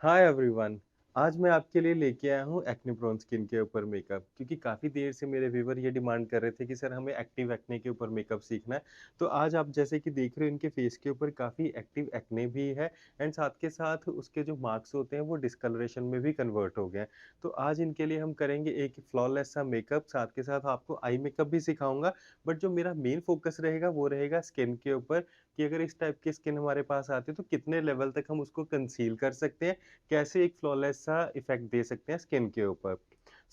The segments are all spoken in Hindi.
Hi everyone. आज मैं आपके लिए लेके आया हूँ एक्ने प्रोन स्किन के ऊपर मेकअप, क्योंकि काफ़ी देर से मेरे व्यूवर ये डिमांड कर रहे थे कि सर हमें एक्टिव एक्ने के ऊपर मेकअप सीखना है। तो आज आप जैसे कि देख रहे हो इनके फेस के ऊपर काफ़ी एक्टिव एक्ने भी है एंड साथ के साथ उसके जो मार्क्स होते हैं वो डिस्कलरेशन में भी कन्वर्ट हो गए हैं। तो आज इनके लिए हम करेंगे एक फ्लॉलेस सा मेकअप, साथ के साथ आपको आई मेकअप भी सिखाऊंगा। बट जो मेरा मेन फोकस रहेगा वो रहेगा स्किन के ऊपर, कि अगर इस टाइप की स्किन हमारे पास आती है तो कितने लेवल तक हम उसको कंसील कर सकते हैं, कैसे एक फ्लॉलेस सा इफेक्ट दे सकते हैं स्किन के ऊपर।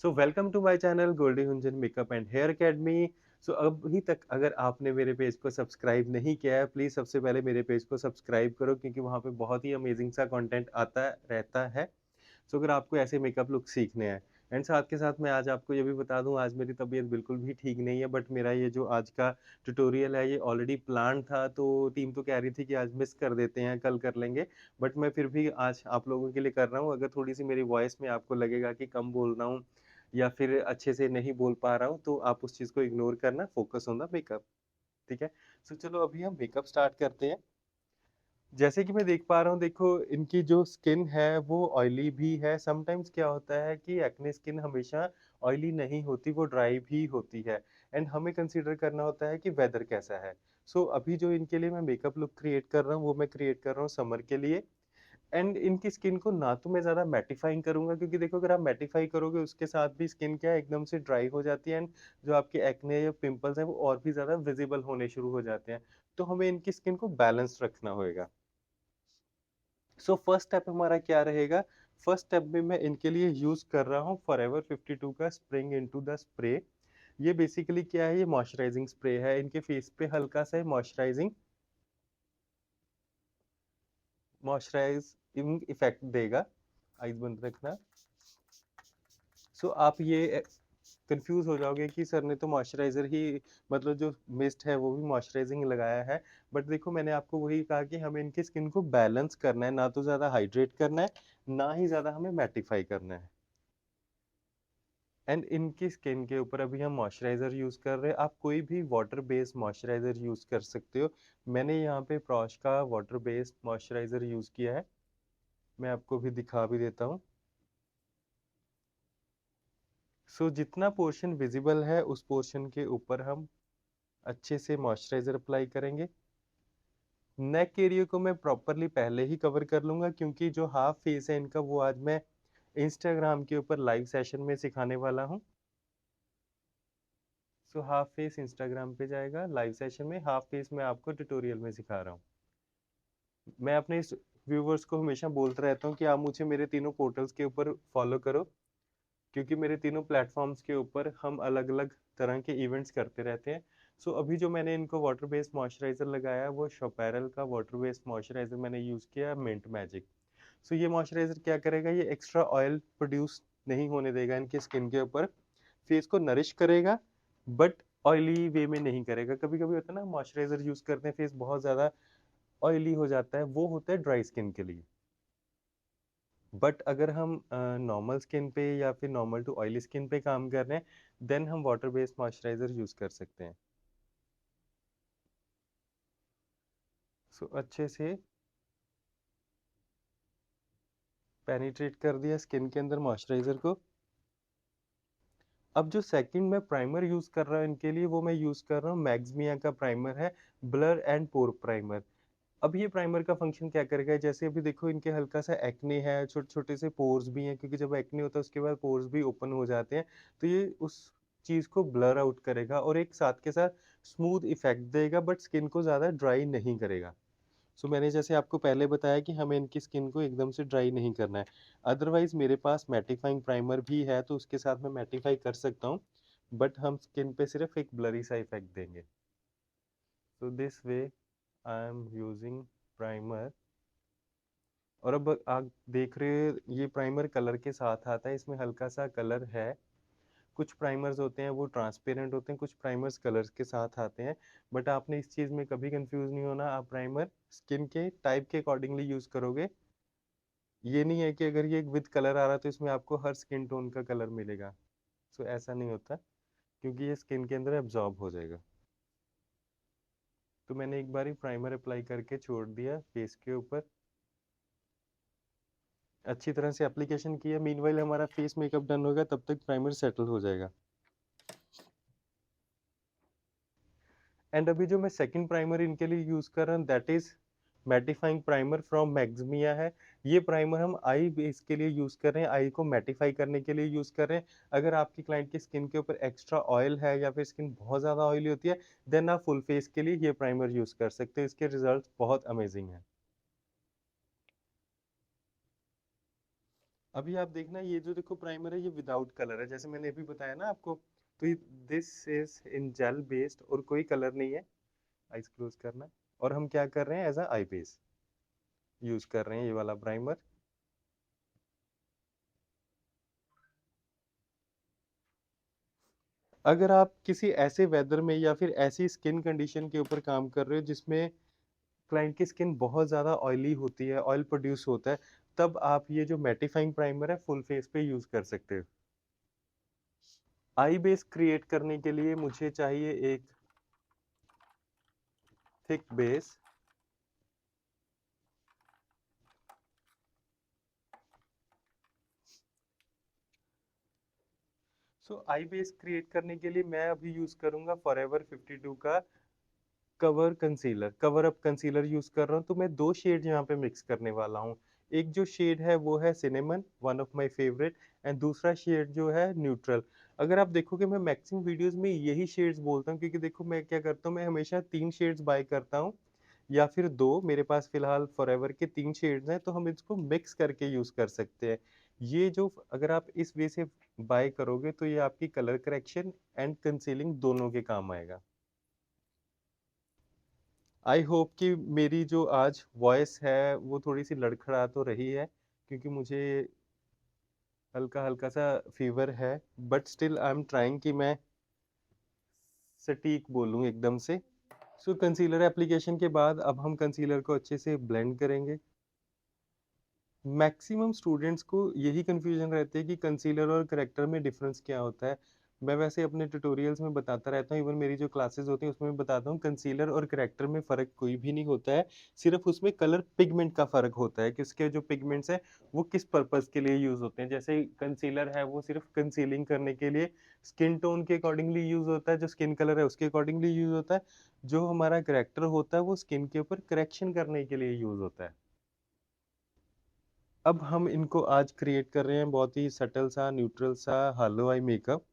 So welcome to my channel Goldie Hunjan makeup and hair academy. So अभी तक अगर आपने मेरे पेज को सब्सक्राइब नहीं किया है, प्लीज़ सबसे पहले मेरे पेज को सब्सक्राइब करो, क्योंकि वहाँ पे बहुत ही अमेजिंग सा कंटेंट आता रहता है। सो अगर आपको ऐसे मेकअप लुक सीखने हैं एंड साथ के साथ मैं आज आपको ये भी बता दूं, आज मेरी तबीयत बिल्कुल भी ठीक नहीं है, बट मेरा ये जो आज का ट्यूटोरियल है ये ऑलरेडी प्लान था। तो टीम तो कह रही थी कि आज मिस कर देते हैं, कल कर लेंगे, बट मैं फिर भी आज आप लोगों के लिए कर रहा हूँ। अगर थोड़ी सी मेरी वॉइस में आपको लगेगा कि कम बोल रहा हूँ या फिर अच्छे से नहीं बोल पा रहा हूँ, तो आप उस चीज़ को इग्नोर करना, फोकस ऑन द मेकअप। ठीक है। सो चलो अभी हम मेकअप स्टार्ट करते हैं। जैसे कि मैं देख पा रहा हूँ, देखो इनकी जो स्किन है वो ऑयली भी है। समटाइम्स क्या होता है कि एक्ने स्किन हमेशा ऑयली नहीं होती, वो ड्राई भी होती है। एंड हमें कंसीडर करना होता है कि वेदर कैसा है। सो अभी जो इनके लिए मैं मेकअप लुक क्रिएट कर रहा हूँ वो मैं क्रिएट कर रहा हूँ समर के लिए। एंड इनकी स्किन को ना तो मैं ज़्यादा मैटिफाइंग करूंगा, क्योंकि देखो अगर आप मैटिफाई करोगे उसके साथ भी स्किन क्या है, एकदम से ड्राई हो जाती है एंड जो आपके एक्ने या पिंपल्स हैं वो और भी ज़्यादा विजिबल होने शुरू हो जाते हैं। तो हमें इनकी स्किन को बैलेंस रखना होगा। सो फर्स्ट स्टेप हमारा क्या रहेगा? फर्स्ट स्टेप में मैं इनके लिए यूज कर रहा हूँ फॉरएवर 52 का स्प्रिंग इनटू द स्प्रे। ये बेसिकली क्या है, ये मॉइस्चराइजिंग स्प्रे है। इनके फेस पे हल्का सा मॉइस्चराइजिंग मॉइस्चराइजिंग इफेक्ट देगा। आइज बंद रखना। सो आप ये कंफ्यूज हो जाओगे कि सर ने तो मॉइस्चराइजर ही, मतलब जो मिस्ट है वो भी मॉइस्चराइजिंग लगाया है। बट देखो मैंने आपको वही कहा कि हमें इनकी स्किन को बैलेंस करना है, ना तो ज़्यादा हाइड्रेट करना है, ना ही ज़्यादा हमें मैटिफाई करना है। एंड इनकी स्किन के ऊपर अभी हम मॉइस्चराइज़र यूज़ कर रहे हैं। आप कोई भी वाटर बेस्ड मॉइस्चराइज़र यूज़ कर सकते हो। मैंने यहाँ पे प्रॉश का वाटर बेस्ड मॉइस्चराइज़र यूज़ किया है। मैं आपको भी दिखा भी देता हूँ। सो जितना पोर्शन विजिबल है उस पोर्शन के ऊपर हम अच्छे से मॉइस्चराइज़र अप्लाई करेंगे। नेक एरिया को मैं प्रॉपरली पहले ही कवर कर लूँगा, क्योंकि जो हाफ फेस है इनका वो आज मैं इंस्टाग्राम के ऊपर लाइव सेशन में सिखाने वाला हूँ। सो हाफ फेस इंस्टाग्राम पे जाएगा लाइव सेशन में, हाफ फेस मैं आपको ट्यूटोरियल में सिखा रहा हूँ। मैं अपने इस व्यूवर्स को हमेशा बोलता रहता हूँ कि आप मुझे मेरे तीनों पोर्टल्स के ऊपर फॉलो करो, क्योंकि मेरे तीनों प्लेटफॉर्म्स के ऊपर हम अलग अलग तरह के इवेंट्स करते रहते हैं। सो अभी जो मैंने इनको वाटर बेस्ड मॉइस्चराइज़र लगाया है वो शोपैरल का वाटर बेस्ड मॉइस्चराइज़र मैंने यूज़ किया है, मिंट मैजिक। सो ये मॉइस्चराइज़र क्या करेगा, ये एक्स्ट्रा ऑयल प्रोड्यूस नहीं होने देगा इनकी स्किन के ऊपर। फेस को नरिश करेगा, बट ऑयली वे में नहीं करेगा। कभी कभी होता है ना, मॉइस्चराइज़र यूज़ करते हैं फेस बहुत ज़्यादा ऑयली हो जाता है, वो होता है ड्राई स्किन के लिए। बट अगर हम नॉर्मल स्किन पे या फिर नॉर्मल टू ऑयली स्किन पे काम कर रहे हैं, देन हम वाटर बेस्ड मॉइस्चराइज़र यूज़ कर सकते हैं। सो अच्छे से पेनिट्रेट कर दिया स्किन के अंदर मॉइस्चराइज़र को। अब जो सेकंड मैं प्राइमर यूज़ कर रहा हूँ इनके लिए, वो मैं यूज़ कर रहा हूँ मैक्समिया का प्राइमर है, ब्लर एंड पोर प्राइमर। अब ये प्राइमर का फंक्शन क्या करेगा, जैसे अभी देखो इनके हल्का सा एक्ने है, छोटे छोटे से पोर्स भी हैं, क्योंकि जब एक्ने होता है उसके बाद पोर्स भी ओपन हो जाते हैं। तो ये उस चीज़ को ब्लर आउट करेगा और एक साथ के साथ स्मूथ इफेक्ट देगा, बट स्किन को ज़्यादा ड्राई नहीं करेगा। सो मैंने जैसे आपको पहले बताया कि हमें इनकी स्किन को एकदम से ड्राई नहीं करना है। अदरवाइज मेरे पास मैटिफाइंग प्राइमर भी है, तो उसके साथ मैं मैटिफाई कर सकता हूँ, बट हम स्किन पे सिर्फ एक ब्लरी सा इफेक्ट देंगे। So this way I am using primer. और अब आप देख रहे हो ये प्राइमर कलर के साथ आता है, इसमें हल्का सा कलर है। कुछ प्राइमर्स होते हैं वो ट्रांसपेरेंट होते हैं, कुछ प्राइमर्स कलर्स के साथ आते हैं। बट आपने इस चीज़ में कभी कंफ्यूज नहीं होना, आप प्राइमर स्किन के टाइप के अकॉर्डिंगली यूज़ करोगे। ये नहीं है कि अगर ये विद कलर आ रहा है तो इसमें आपको हर स्किन टोन का कलर मिलेगा। सो ऐसा नहीं होता, क्योंकि ये स्किन के अंदर एब्जॉर्ब हो जाएगा। तो मैंने एक बार ही प्राइमर अप्लाई करके छोड़ दिया फेस के ऊपर। अच्छी तरह से एप्लीकेशन किया, मीनवाइल हमारा फेस मेकअप डन होगा, तब तक प्राइमर सेटल हो जाएगा। एंड अभी जो मैं सेकंड प्राइमर इनके लिए यूज़ कर रहा हूँ that is mattifying primer from Maxmia है। ये प्राइमर हम आई बेस के लिए यूज़ कर रहे हैं, आई को मैटिफाई करने के लिए यूज़ कर रहे हैं। अगर आपकी क्लाइंट की स्किन के ऊपर एक्स्ट्रा ऑयल है या फिर स्किन बहुत ज़्यादा ऑयली होती है, देन आप फुल फेस के लिए ये प्राइमर यूज़ कर सकते हैं। इसके रिजल्ट्स बहुत अमेजिंग हैं। अभी आप देखना ये जो देखो प्राइमर है ये विदाउट कलर है, जैसे मैंने अभी बताया ना आपको। तो this is in gel based और कोई कलर नहीं है। आइज क्लोज करना। और हम क्या कर रहे हैं as a eye base use कर रहे हैं ये वाला प्राइमर। अगर आप किसी ऐसे वेदर में या फिर ऐसी स्किन कंडीशन के ऊपर काम कर रहे हो जिसमें क्लाइंट की स्किन बहुत ज़्यादा ऑयली होती है, ऑयल प्रोड्यूस होता है, तब आप ये जो मैटिफाइंग प्राइमर है फुल फेस पे यूज कर सकते हो। आई बेस क्रिएट करने के लिए मुझे चाहिए एक थिक बेस। सो आई बेस क्रिएट करने के लिए मैं अभी यूज करूंगा फॉरएवर 52 का cover concealer, cover up concealer use कर रहा हूँ। तो मैं दो शेड यहाँ पे मिक्स करने वाला हूँ। एक जो शेड है वो है cinnamon, one of my favourite. And दूसरा शेड जो है न्यूट्रल। अगर आप देखोगे मैं मैक्सिमम वीडियोस में यही शेड्स बोलता हूँ, क्योंकि देखो मैं क्या करता हूँ, मैं हमेशा 3 शेड्स बाय करता हूँ या फिर 2। मेरे पास फिलहाल फॉरएवर के 3 शेड्स हैं, तो हम इसको मिक्स करके यूज कर सकते हैं। ये जो अगर आप इस वे से बाय करोगे तो ये आपकी कलर करेक्शन एंड कंसीलिंग दोनों के काम आएगा। आई होप कि मेरी जो आज वॉइस है वो थोड़ी सी लड़खड़ा तो रही है, क्योंकि मुझे हल्का हल्का सा फीवर है। But still I am trying कि मैं सटीक बोलूं एकदम से। सो कंसीलर एप्लीकेशन के बाद अब हम कंसीलर को अच्छे से ब्लेंड करेंगे। मैक्सिमम स्टूडेंट्स को यही कंफ्यूजन रहती है कि कंसीलर और करेक्टर में डिफरेंस क्या होता है। मैं वैसे अपने ट्यूटोरियल्स में बताता रहता हूँ, इवन मेरी जो क्लासेस होती हैं उसमें भी बताता हूँ, कंसीलर और करेक्टर में फ़र्क कोई भी नहीं होता है। सिर्फ उसमें कलर पिगमेंट का फ़र्क होता है कि उसके जो पिगमेंट्स हैं वो किस पर्पज़ के लिए यूज़ होते हैं। जैसे कंसीलर है वो सिर्फ कंसीलिंग करने के लिए स्किन टोन के अकॉर्डिंगली यूज़ होता है, जो स्किन कलर है उसके अकॉर्डिंगली यूज़ होता है। जो हमारा करेक्टर होता है वो स्किन के ऊपर करेक्शन करने के लिए यूज़ होता है। अब हम इनको आज क्रिएट कर रहे हैं बहुत ही सटल सा न्यूट्रल सा हालो आई मेकअप।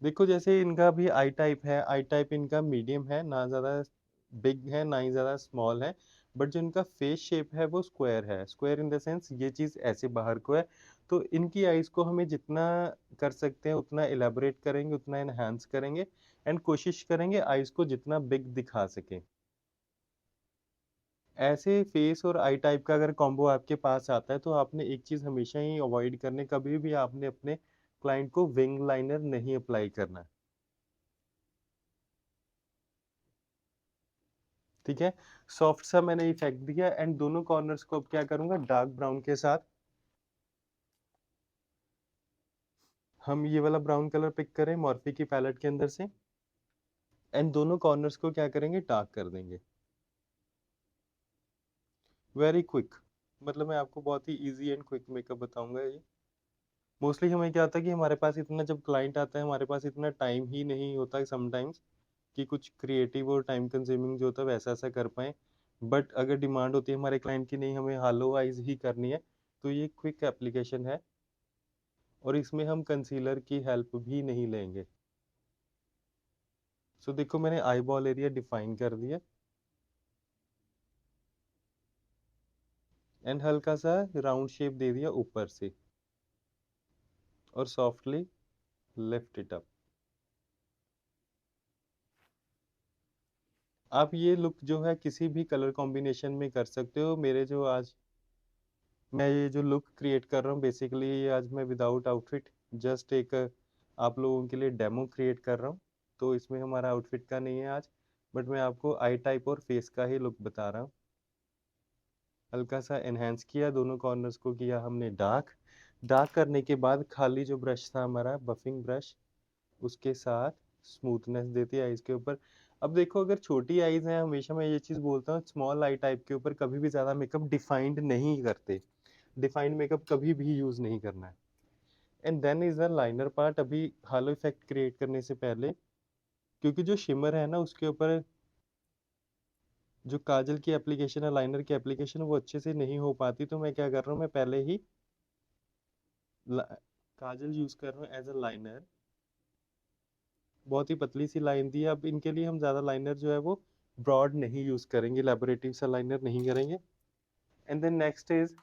देखो जैसे इनका भी आई टाइप है, आई टाइप इनका मीडियम है, ना ज़्यादा बिग है ना ही ज़्यादा स्मॉल है। बट जो इनका फेस शेप है वो स्क्वायर है, स्क्वायर इन द सेंस ये चीज़ ऐसे बाहर को है। तो इनकी आइज़ को हमें जितना कर सकते हैं उतना एलेबोरेट करेंगे, उतना इनहांस करेंगे। एंड कोशिश करेंगे आइज़ को जितना बिग दिखा सकें। ऐसे फेस और आई टाइप का अगर कॉम्बो आपके पास आता है तो आपने एक चीज़ हमेशा ही अवॉइड करनी, कभी भी आपने अपने क्लाइंट को विंग लाइनर नहीं अप्लाई करना। ठीक है। सॉफ्ट सा मैंने इफेक्ट दिया एंड दोनों कॉर्नर्स को अब क्या करूंगा डार्क ब्राउन के साथ। हम ये वाला ब्राउन कलर पिक करें मॉर्फी की पैलेट के अंदर से। एंड दोनों कॉर्नर्स को क्या करेंगे डार्क कर देंगे। Very quick. मतलब मैं आपको बहुत ही इजी एंड क्विक मेकअप बताऊंगा ये। मोस्टली हमें क्या होता है कि हमारे पास इतना जब क्लाइंट आता है हमारे पास इतना टाइम ही नहीं होता समटाइम्स कि कुछ क्रिएटिव और टाइम कंज्यूमिंग जो होता है वैसा ऐसा कर पाएँ। बट अगर डिमांड होती है हमारे क्लाइंट की नहीं हमें हालो आइज़ ही करनी है, तो ये क्विक एप्लीकेशन है और इसमें हम कंसीलर की हेल्प भी नहीं लेंगे। सो देखो मैंने आई बॉल एरिया डिफाइन कर दिया एंड हल्का सा राउंड शेप दे दिया ऊपर से और सॉफ्टली लिफ्ट इट अप। आप ये लुक जो है किसी भी कलर कॉम्बिनेशन में कर सकते हो। मेरे जो आज मैं ये जो लुक क्रिएट कर रहा हूँ बेसिकली ये आज मैं विदाउट आउटफिट जस्ट एक आप लोगों के लिए डेमो क्रिएट कर रहा हूँ। तो इसमें हमारा आउटफिट का नहीं है आज, बट मैं आपको आई टाइप और फेस का ही लुक बता रहा हूँ। हल्का सा एनहेंस किया, दोनों कॉर्नर्स को किया हमने डार्क। डार्क करने के बाद खाली जो ब्रश था हमारा बफिंग ब्रश उसके साथ स्मूथनेस देती है इसके ऊपर। अब देखो अगर छोटी आईज़ हैं, हमेशा मैं ये चीज़ बोलता हूँ स्मॉल आई टाइप के ऊपर कभी भी ज़्यादा मेकअप डिफाइंड नहीं करते। डिफाइंड मेकअप कभी भी यूज़ नहीं करना है। And then is the liner part. अभी हालो इफ़ेक्ट क्रिएट करने से पहले, क्योंकि जो शिमर है ना उसके ऊपर जो काजल की एप्लीकेशन है, लाइनर की एप्लीकेशन वो अच्छे से नहीं हो पाती, तो मैं क्या कर रहा हूँ, मैं पहले ही ला काजल यूज़ कर रहा हूँ एज़ अ लाइनर। बहुत ही पतली सी लाइन दी है। अब इनके लिए हम ज़्यादा लाइनर जो है वो ब्रॉड नहीं यूज़ करेंगे, लैबोरेटिव सा लाइनर नहीं करेंगे। एंड देन नेक्स्ट इज़,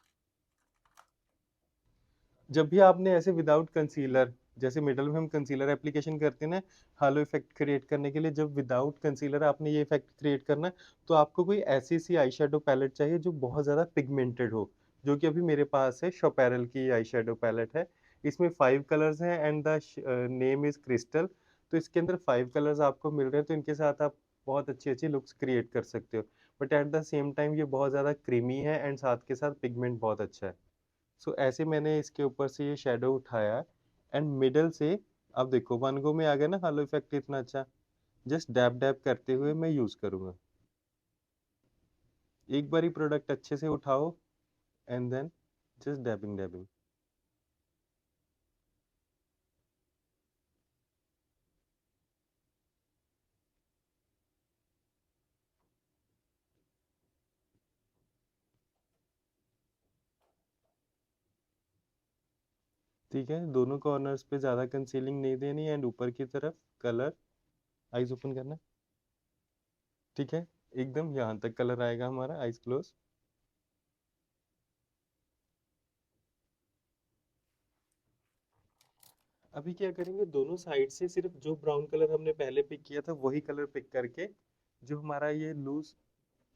जब भी आपने ऐसे विदाउट कंसीलर, जैसे मिडल में हम कंसीलर एप्लीकेशन करते हैं ना हालो इफेक्ट क्रिएट करने के लिए, जब विदाउट कंसीलर आपने ये इफेक्ट क्रिएट करना है, तो आपको कोई ऐसी सी आई शेडो पैलेट चाहिए जो बहुत ज़्यादा पिगमेंटेड हो, जो कि अभी मेरे पास है, शोपेरल की आई शेडो पैलेट है। इसमें 5 कलर्स हैं and the name is crystal. तो इसके अंदर 5 कलर्स आपको मिल रहे हैं, तो इनके साथ आप बहुत अच्छी-अच्छी लुक्स क्रिएट कर सकते हो। But at the same time ये बहुत ज़्यादा क्रीमी है एंड साथ के साथ पिगमेंट बहुत अच्छा है। सो ऐसे मैंने इसके ऊपर से ये शेडो उठाया एंड मिडल से, अब देखो वन गो में आ गया ना हालो इफेक्ट इतना अच्छा। जस्ट डैब डैब करते हुए मैं यूज करूंगा। एक बार ही प्रोडक्ट अच्छे से उठाओ and then just dabbing dabbing. ठीक है, दोनों कॉर्नर्स पे ज़्यादा कंसीलिंग नहीं देनी एंड ऊपर की तरफ कलर, आईज ओपन करना। ठीक है, एकदम यहाँ तक कलर आएगा हमारा, आईज क्लोज। अभी क्या करेंगे, दोनों साइड से सिर्फ जो ब्राउन कलर हमने पहले पिक किया था वही कलर पिक करके, जो हमारा ये लूज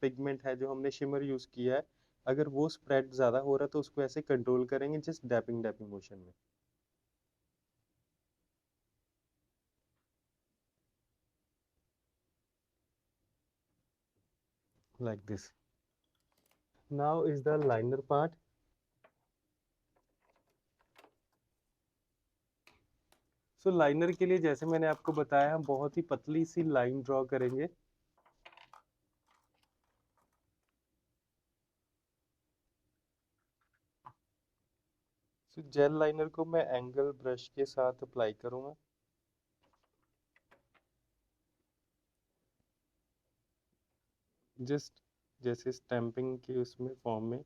पिगमेंट है जो हमने शिमर यूज किया है, अगर वो स्प्रेड ज्यादा हो रहा है तो उसको ऐसे कंट्रोल करेंगे जस्ट डैपिंग डैपिंग मोशन में, like this. Now is the liner part. So liner के लिए जैसे मैंने आपको बताया, हम बहुत ही पतली सी लाइन ड्रॉ करेंगे। सो जेल लाइनर को मैं एंगल ब्रश के साथ अप्लाई करूंगा। जस्ट जैसे स्टैंपिंग की उसमें फॉर्म में।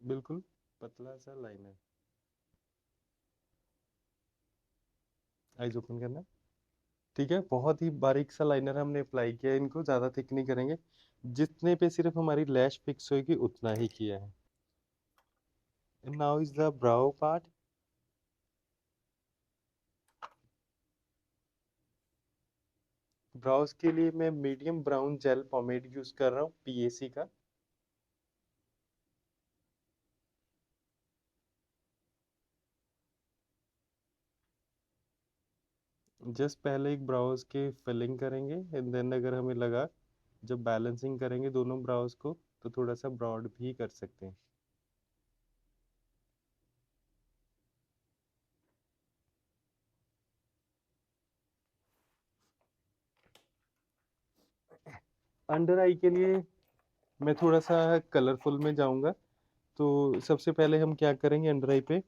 बिल्कुल पतला सा लाइनर। आइज ओपन करना। ठीक है, बहुत ही बारीक सा लाइनर हमने अप्लाई किया है, इनको ज़्यादा थिक नहीं करेंगे। जितने पे सिर्फ हमारी लैश फिक्स होगी उतना ही किया है। Now is the brow part. Brows के लिए मैं medium brown gel pomade use कर रहा हूँ, पीएसी का। जस्ट पहले एक ब्राउज के फिलिंग करेंगे एंड देन अगर हमें लगा, जब बैलेंसिंग करेंगे दोनों ब्राउज को, तो थोड़ा सा ब्रॉड भी कर सकते हैं। अंडर आई के लिए मैं थोड़ा सा कलरफुल में जाऊंगा। तो सबसे पहले हम क्या करेंगे, अंडर आई पे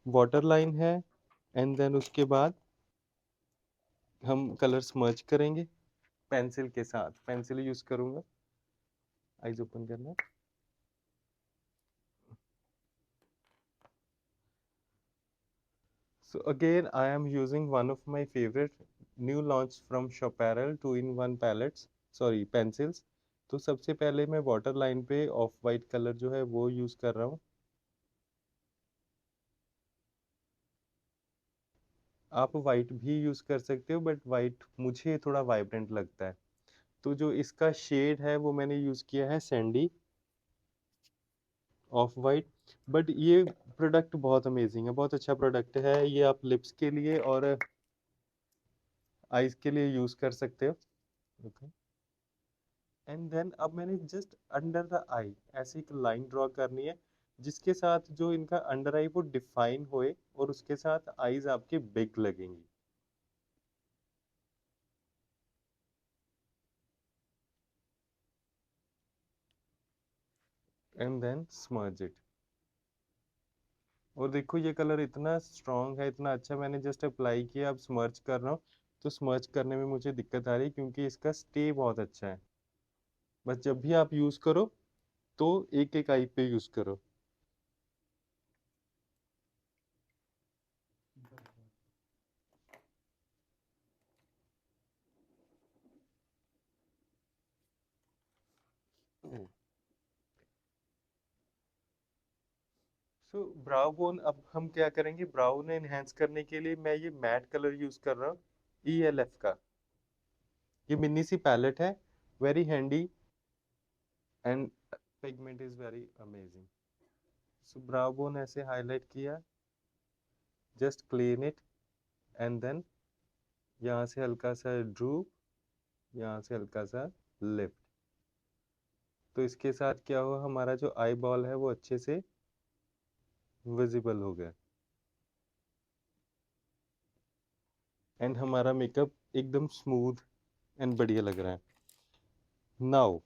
वाटर लाइन है एंड देन उसके बाद हम कलर स्मर्च करेंगे पेंसिल के साथ। पेंसिल यूज करूंगा। आइज ओपन करना। So again, I am using one of my favorite new launch from Shopperel 2-in-1 palettes, sorry pencils। तो सबसे पहले मैं वाटर लाइन पे ऑफ वाइट कलर जो है वो यूज कर रहा हूँ। आप वाइट भी यूज कर सकते हो बट वाइट मुझे थोड़ा वाइब्रेंट लगता है। तो जो इसका शेड है वो मैंने यूज किया है सैंडी ऑफ वाइट। बट ये प्रोडक्ट बहुत अमेजिंग है, बहुत अच्छा प्रोडक्ट है ये, आप लिप्स के लिए और आईज के लिए यूज कर सकते हो। ओके, एंड देन अब मैंने जस्ट अंडर द आई ऐसे एक लाइन ड्रॉ करनी है, जिसके साथ जो इनका अंडर आई वो डिफाइन होए और उसके साथ आईज आपके बिग लगेंगी। And then smudge it. और देखो ये कलर इतना स्ट्रांग है, इतना अच्छा, मैंने जस्ट अप्लाई किया, अब स्मर्च कर रहा हूँ। तो स्मर्च करने में मुझे दिक्कत आ रही है क्योंकि इसका स्टे बहुत अच्छा है। बस जब भी आप यूज करो तो एक एक आई पे यूज करो। सो ब्राउ बोन अब हम क्या करेंगे, ब्राउन एनहेंस करने के लिए मैं ये मैट कलर यूज कर रहा हूँ, ELF का। ये मिनी सी पैलेट है, very handy and pigment is very amazing. So brow bone ऐसे हाईलाइट किया, just clean it, and then यहाँ से हल्का सा ड्रूप, यहाँ से हल्का सा लिफ्ट। तो इसके साथ क्या हुआ, हमारा जो आई बॉल है वो अच्छे से विजिबल हो गया एंड हमारा मेकअप एकदम स्मूथ एंड बढ़िया लग रहा है। Now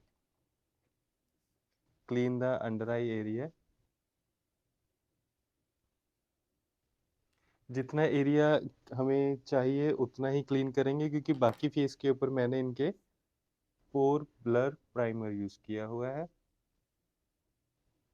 clean the under eye area. जितना एरिया हमें चाहिए उतना ही क्लीन करेंगे, क्योंकि बाकी फेस के ऊपर मैंने इनके पोर ब्लर प्राइमर यूज किया हुआ है।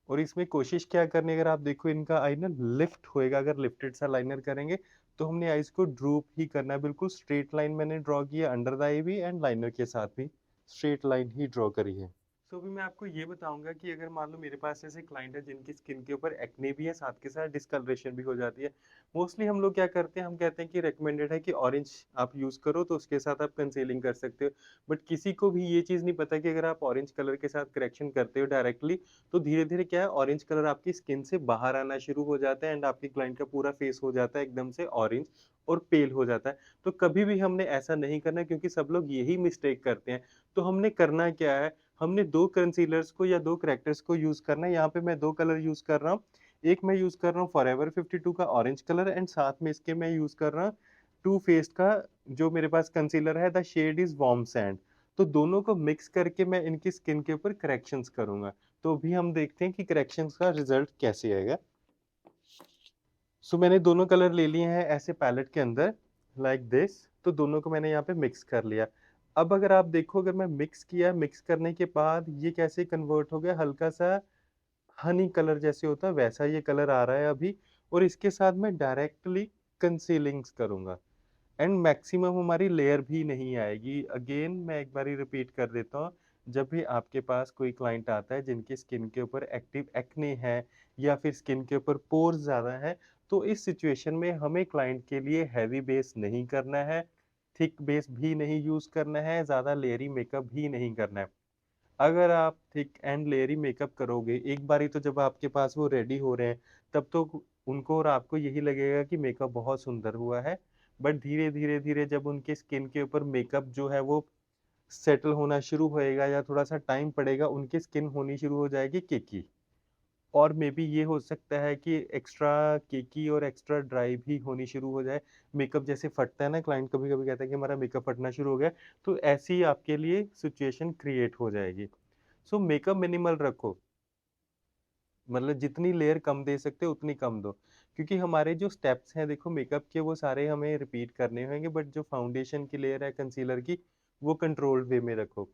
और इसमें कोशिश क्या करनी है, अगर आप देखो इनका आई ना लिफ्ट होएगा, अगर लिफ्टेड सा लाइनर करेंगे तो हमने आईज को ड्रूप ही करना है, बिल्कुल स्ट्रेट लाइन मैंने ड्रॉ किया अंडर द आई भी, एंड लाइनर के साथ भी स्ट्रेट लाइन ही ड्रॉ करी है। सो अभी मैं आपको ये बताऊंगा कि अगर मान लो मेरे पास ऐसे क्लाइंट है जिनकी स्किन के ऊपर एक्ने भी है, साथ के साथ डिस्कलरेशन भी हो जाती है। मोस्टली हम लोग क्या करते हैं, हम कहते हैं कि रिकमेंडेड है कि ऑरेंज आप यूज करो तो उसके साथ आप कंसीलिंग कर सकते हो। बट किसी को भी ये चीज नहीं पता कि अगर आप ऑरेंज कलर के साथ करेक्शन करते हो डायरेक्टली, तो धीरे धीरे क्या है, ऑरेंज कलर आपकी स्किन से बाहर आना शुरू हो जाता है एंड आपकी क्लाइंट का पूरा फेस हो जाता है एकदम से ऑरेंज और पेल हो जाता है। तो कभी भी हमने ऐसा नहीं करना, क्योंकि सब लोग यही मिस्टेक करते हैं। तो हमने करना क्या है, हमने दो कंसीलर्स को या दो करेक्टर्स को यूज करना है। यहाँ पे मैं दो कलर यूज कर रहा हूँ। एक मैं यूज कर रहा हूँ फॉरएवर 52 का ऑरेंज कलर, एंड साथ में इसके मैं यूज कर रहा हूँ टू फेस्ड का जो मेरे पास कंसीलर है, the shade is warm sand. तो दोनों को मिक्स करके मैं इनकी स्किन के ऊपर करेक्शंस करूंगा। तो अभी हम देखते हैं कि करेक्शंस का रिजल्ट कैसे आएगा। सो मैंने दोनों कलर ले लिए हैं ऐसे पैलेट के अंदर, लाइक दिस। तो दोनों को मैंने यहाँ पे मिक्स कर लिया। अब अगर आप देखो, अगर मैं मिक्स किया, मिक्स करने के बाद ये कैसे कन्वर्ट हो गया, हल्का सा हनी कलर जैसे होता है वैसा ये कलर आ रहा है अभी। और इसके साथ मैं डायरेक्टली कंसीलिंग्स करूंगा, एंड मैक्सिमम हमारी लेयर भी नहीं आएगी। अगेन मैं एक बारी रिपीट कर देता हूँ, जब भी आपके पास कोई क्लाइंट आता है जिनके स्किन के ऊपर एक्टिव एक्ने है या फिर स्किन के ऊपर पोर्स ज़्यादा है, तो इस सिचुएशन में हमें क्लाइंट के लिए हैवी बेस नहीं करना है, थिक बेस भी नहीं यूज़ करना है, ज़्यादा लेयरी मेकअप भी नहीं करना है। अगर आप थिक एंड लेयरी मेकअप करोगे एक बारी, तो जब आपके पास वो रेडी हो रहे हैं तब तो उनको और आपको यही लगेगा कि मेकअप बहुत सुंदर हुआ है। बट धीरे धीरे धीरे जब उनके स्किन के ऊपर मेकअप जो है वो सेटल होना शुरू होएगा या थोड़ा सा टाइम पड़ेगा, उनकी स्किन होनी शुरू हो जाएगी केकी। और मे बी ये हो सकता है कि एक्स्ट्रा केकी और एक्स्ट्रा ड्राई भी होनी शुरू हो जाए। मेकअप जैसे फटता है ना, क्लाइंट कभी कभी कहता है कि हमारा मेकअप फटना शुरू हो गया, तो ऐसी आपके लिए सिचुएशन क्रिएट हो जाएगी। सो मेकअप मिनिमल रखो, मतलब जितनी लेयर कम दे सकते हो उतनी कम दो। क्योंकि हमारे जो स्टेप्स हैं देखो मेकअप के, वो सारे हमें रिपीट करने होंगे, बट जो फाउंडेशन की लेयर है कंसीलर की, वो कंट्रोल्ड वे में रखो।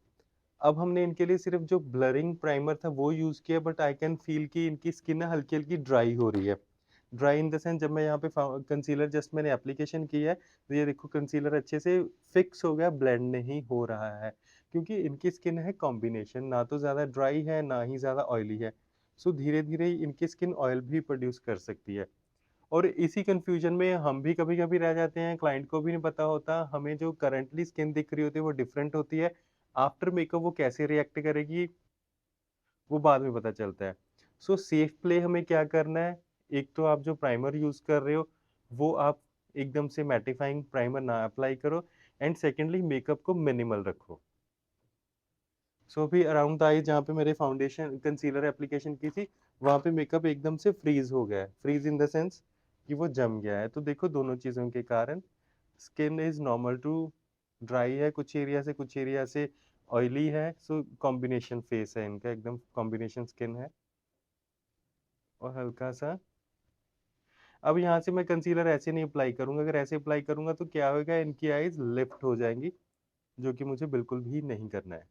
अब हमने इनके लिए सिर्फ जो ब्लरिंग प्राइमर था वो यूज किया, बट आई कैन फील कि इनकी स्किन ना हल्की हल्की ड्राई हो रही है। ड्राई इन द सेंस, जब मैं यहाँ पे कंसीलर जस्ट मैंने एप्लीकेशन किया है, तो ये देखो कंसीलर अच्छे से फिक्स हो गया, ब्लेंड नहीं हो रहा है। क्योंकि इनकी स्किन है कॉम्बिनेशन, ना तो ज़्यादा ड्राई है ना ही ज़्यादा ऑयली है। सो धीरे धीरे इनकी स्किन ऑयल भी प्रोड्यूस कर सकती है। और इसी कंफ्यूजन में हम भी कभी कभी रह जाते हैं, क्लाइंट को भी नहीं पता होता, हमें जो करंटली स्किन दिख रही होती है वो डिफरेंट होती है, आफ्टर मेकअप वो कैसे रिएक्ट करेगी वो बाद में पता चलता है। सो सेफ प्ले हमें क्या करना है, एक तो आप जो प्राइमर यूज कर रहे हो वो आप एकदम से मैटिफाइंग प्राइमर ना अप्लाई करो, एंड सेकेंडली मेकअप को मिनिमल रखो। सो अभी अराउंड द आई जहाँ पे मेरे फाउंडेशन कंसीलर एप्लीकेशन की थी, वहाँ पे मेकअप एकदम से फ्रीज हो गया है। फ्रीज इन द सेंस कि वो जम गया है। तो देखो दोनों चीज़ों के कारण skin is normal to dry है कुछ एरिया से ऑयली है। सो कॉम्बिनेशन फेस है इनका, एकदम कॉम्बिनेशन स्किन है। और हल्का सा अब यहाँ से मैं कंसीलर ऐसे नहीं अप्लाई करूंगा। अगर ऐसे अप्लाई करूंगा तो क्या होगा, इनकी आईज लिफ्ट हो जाएंगी, जो कि मुझे बिल्कुल भी नहीं करना है।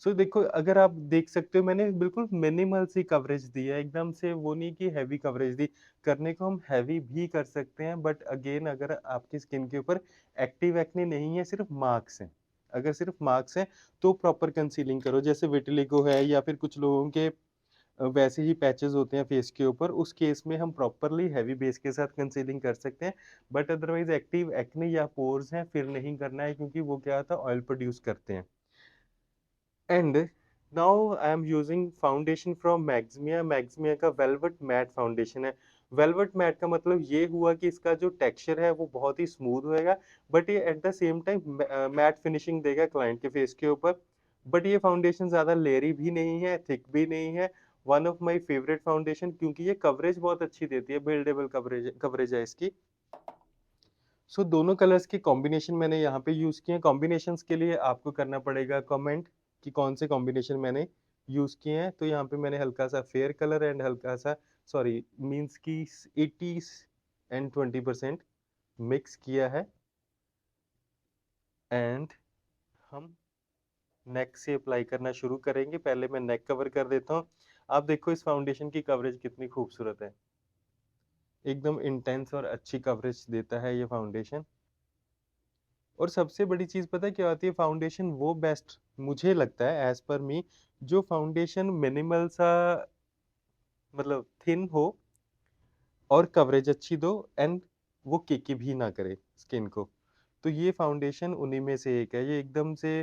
देखो अगर आप देख सकते हो मैंने बिल्कुल मिनिमल सी कवरेज दी है, एकदम से वो नहीं कि हैवी कवरेज दी। करने को हम हैवी भी कर सकते हैं, बट अगेन अगर आपकी स्किन के ऊपर एक्टिव एक्ने नहीं है, सिर्फ मार्क्स हैं, अगर सिर्फ मार्क्स हैं तो प्रॉपर कंसीलिंग करो। जैसे विटिलिगो है या फिर कुछ लोगों के वैसे ही पैचेस होते हैं फेस के ऊपर, उस केस में हम प्रॉपरली हैवी बेस के साथ कंसीलिंग कर सकते हैं। बट अदरवाइज एक्टिव एक्ने या पोर्स हैं फिर नहीं करना है, क्योंकि वो क्या होता है, ऑयल प्रोड्यूस करते हैं। And now I am using foundation from Maximia. Maximia का वेलवेट मैट फाउंडेशन है। वेलवेट मैट का मतलब ये हुआ कि इसका जो टेक्सचर है वो बहुत ही स्मूथ होएगा, बट ये at the same time mat finishing देगा क्लाइंट के फेस के ऊपर। बट ये फाउंडेशन ज़्यादा लेयरी भी नहीं है, थिक भी नहीं है। One of my favourite foundation, क्योंकि ये कवरेज बहुत अच्छी देती है, बिल्डेबल कवरेज कवरेज है इसकी। दोनों कलर्स के कॉम्बिनेशन मैंने यहाँ पे यूज़ किए हैं। कॉम्बिनेशंस के लिए आपको करना पड़ेगा कमेंट कि कौन से कॉम्बिनेशन मैंने यूज़ किए हैं। तो यहाँ पे मैंने हल्का सा फेयर कलर एंड हल्का सा सॉरी मीन्स की 80 एंड 20% मिक्स किया है। एंड हम नेक से अप्लाई करना शुरू करेंगे। पहले मैं नेक कवर कर देता हूँ। आप देखो इस फाउंडेशन की कवरेज कितनी खूबसूरत है, एकदम इंटेंस और अच्छी कवरेज देता है ये फाउंडेशन। और सबसे बड़ी चीज पता है क्या होती है, फाउंडेशन वो बेस्ट मुझे लगता है एज पर मी, जो फाउंडेशन मिनिमल सा मतलब थिन हो और कवरेज अच्छी दो, एंड वो केकी भी ना करे स्किन को। तो ये फाउंडेशन उन्हीं में से एक है। ये एकदम से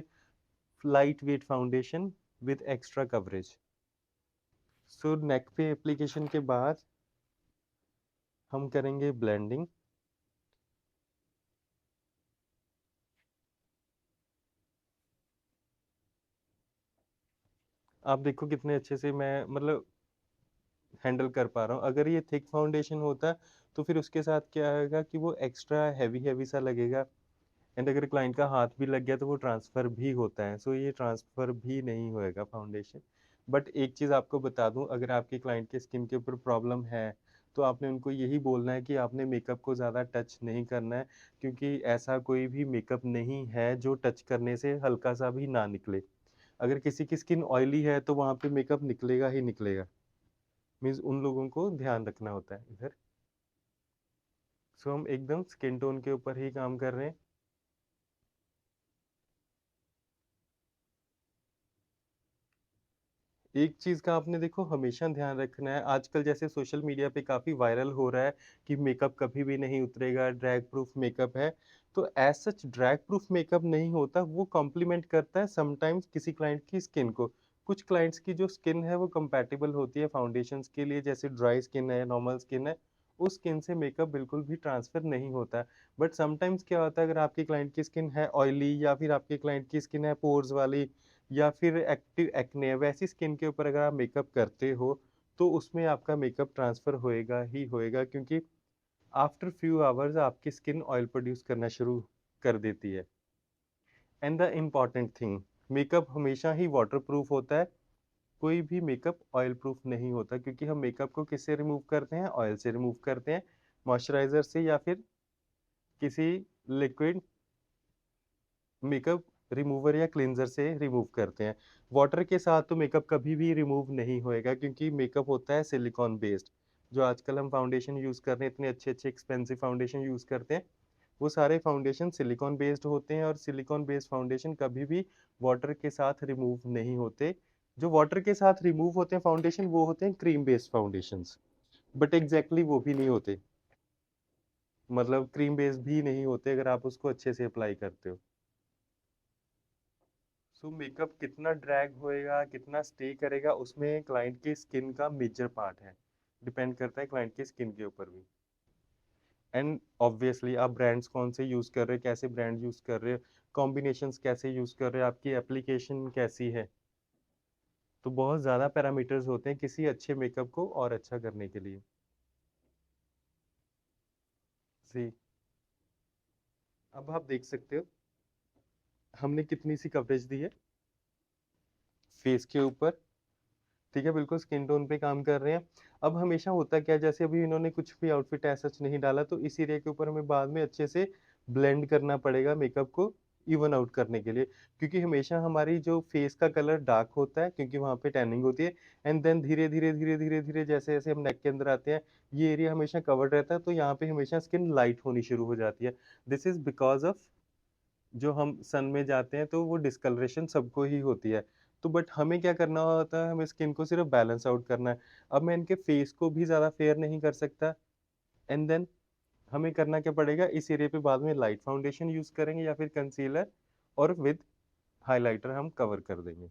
lightweight foundation with extra coverage. Neck पे एप्लीकेशन के बाद हम करेंगे ब्लेंडिंग। आप देखो कितने अच्छे से मैं मतलब हैंडल कर पा रहा हूँ। अगर ये थिक फाउंडेशन होता तो फिर उसके साथ क्या होगा कि वो एक्स्ट्रा हैवी हैवी सा लगेगा। एंड अगर क्लाइंट का हाथ भी लग गया तो वो ट्रांसफ़र भी होता है। ये ट्रांसफ़र भी नहीं होएगा फाउंडेशन। बट एक चीज़ आपको बता दूं, अगर आपके क्लाइंट के स्किन के ऊपर प्रॉब्लम है तो आपने उनको यही बोलना है कि आपने मेकअप को ज़्यादा टच नहीं करना है, क्योंकि ऐसा कोई भी मेकअप नहीं है जो टच करने से हल्का सा भी ना निकले। अगर किसी की स्किन ऑयली है तो वहाँ पे मेकअप निकलेगा ही निकलेगा। मीन्स उन लोगों को ध्यान रखना होता है इधर। हम एकदम स्किन टोन के ऊपर ही काम कर रहे हैं। एक चीज़ का आपने देखो हमेशा ध्यान रखना है, आजकल जैसे सोशल मीडिया पे काफ़ी वायरल हो रहा है कि मेकअप कभी भी नहीं उतरेगा, ड्रैग प्रूफ मेकअप है। तो as such drag proof makeup नहीं होता, वो कॉम्प्लीमेंट करता है समटाइम्स किसी क्लाइंट की स्किन को। कुछ क्लाइंट्स की जो स्किन है वो कंपैटिबल होती है फाउंडेशंस के लिए, जैसे ड्राई स्किन है, नॉर्मल स्किन है, उस स्किन से मेकअप बिल्कुल भी ट्रांसफर नहीं होता। बट समटाइम्स क्या होता है, अगर आपके क्लाइंट की स्किन है ऑयली या फिर आपके क्लाइंट की स्किन है पोर्स वाली या फिर एक्टिव एक्ने, वैसी स्किन के ऊपर अगर आप मेकअप करते हो तो उसमें आपका मेकअप ट्रांसफर होएगा ही होएगा, क्योंकि आफ्टर फ्यू आवर्स आपकी स्किन ऑयल प्रोड्यूस करना शुरू कर देती है। And the important thing, makeup हमेशा ही वाटर प्रूफ होता है, कोई भी मेकअप ऑयल प्रूफ नहीं होता, क्योंकि हम मेकअप को किससे रिमूव करते हैं, ऑयल से रिमूव करते हैं, मॉइस्चराइजर से या फिर किसी लिक्विड मेकअप रिमूवर या क्लींजर से रिमूव करते हैं। वाटर के साथ तो मेकअप कभी भी रिमूव नहीं होएगा, क्योंकि मेकअप होता है सिलिकॉन बेस्ड। जो आजकल हम फाउंडेशन यूज़ कर रहे हैं, इतने अच्छे अच्छे एक्सपेंसिव फाउंडेशन यूज़ करते हैं, वो सारे फाउंडेशन सिलिकॉन बेस्ड होते हैं। और सिलिकॉन बेस्ड फाउंडेशन कभी भी वाटर के साथ रिमूव नहीं होते। जो वाटर के साथ रिमूव होते हैं फाउंडेशन, वो होते हैं cream based foundations, but exactly वो भी नहीं होते, मतलब क्रीम बेस्ड भी नहीं होते अगर आप उसको अच्छे से अप्लाई करते हो। मेकअप कितना ड्रैग होएगा, कितना स्टे करेगा, उसमें क्लाइंट की स्किन का मेजर पार्ट है, डिपेंड करता है क्लाइंट की स्किन के ऊपर भी। एंड ऑब्वियसली आप ब्रांड्स कौन से यूज़ कर रहे हो, कैसे ब्रांड यूज़ कर रहे हो, कॉम्बिनेशंस कैसे यूज़ कर रहे हो, आपकी एप्लीकेशन कैसी है। तो बहुत ज़्यादा पैरामीटर्स होते हैं किसी अच्छे मेकअप को और अच्छा करने के लिए। जी, अब आप देख सकते हो हमने कितनी सी कवरेज दी है फेस के ऊपर। ठीक है, बिल्कुल स्किन टोन पे काम कर रहे हैं। अब हमेशा होता क्या है, जैसे अभी इन्होंने कुछ भी आउटफिट ऐसा सच नहीं डाला, तो इस एरिया के ऊपर हमें बाद में अच्छे से ब्लेंड करना पड़ेगा मेकअप को इवन आउट करने के लिए। क्योंकि हमेशा हमारी जो फेस का कलर डार्क होता है, क्योंकि वहाँ पे टैनिंग होती है। एंड देन धीरे-धीरे जैसे-जैसे हम नेक के अंदर आते हैं, ये एरिया हमेशा कवर्ड रहता है, तो यहाँ पे हमेशा स्किन लाइट होनी शुरू हो जाती है। दिस इज़ बिकॉज़ ऑफ जो हम सन में जाते हैं तो वो डिस्कलरेशन सबको ही होती है। तो बट हमें क्या करना होता है, हमें स्किन को सिर्फ़ बैलेंस आउट करना है। अब मैं इनके फेस को भी ज़्यादा फेयर नहीं कर सकता, एंड देन हमें करना क्या पड़ेगा, इस एरिया पे बाद में लाइट फाउंडेशन यूज़ करेंगे या फिर कंसीलर, और विद हाइलाइटर हम कवर कर देंगे।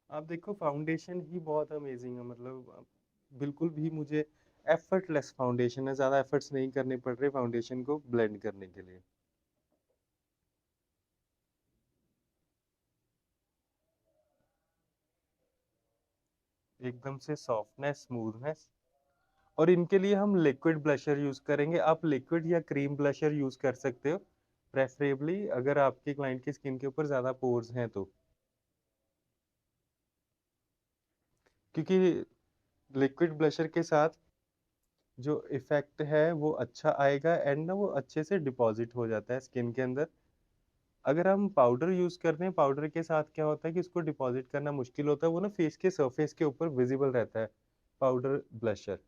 आप देखो फाउंडेशन ही बहुत अमेज़िंग है, मतलब बिल्कुल भी मुझे एफर्टलेस फाउंडेशन है, ज़्यादा एफर्ट्स नहीं करने पड़ रहे फाउंडेशन को ब्लेंड करने के लिए। एकदम से सॉफ्टनेस, स्मूथनेस। और इनके लिए हम लिक्विड ब्लशर यूज़ करेंगे। आप लिक्विड या क्रीम ब्लशर यूज़ कर सकते हो, प्रेफ़रेबली अगर आपके क्लाइंट की स्किन के ऊपर ज़्यादा पोर्स हैं तो। क्योंकि लिक्विड ब्लशर के साथ जो इफ़ेक्ट है वो अच्छा आएगा, एंड ना वो अच्छे से डिपॉज़िट हो जाता है स्किन के अंदर। अगर हम पाउडर यूज़ कर रहे हैं, पाउडर के साथ क्या होता है कि उसको डिपॉज़िट करना मुश्किल होता है, वो ना फ़ेस के सरफ़ेस के ऊपर विज़िबल रहता है, पाउडर ब्लशर।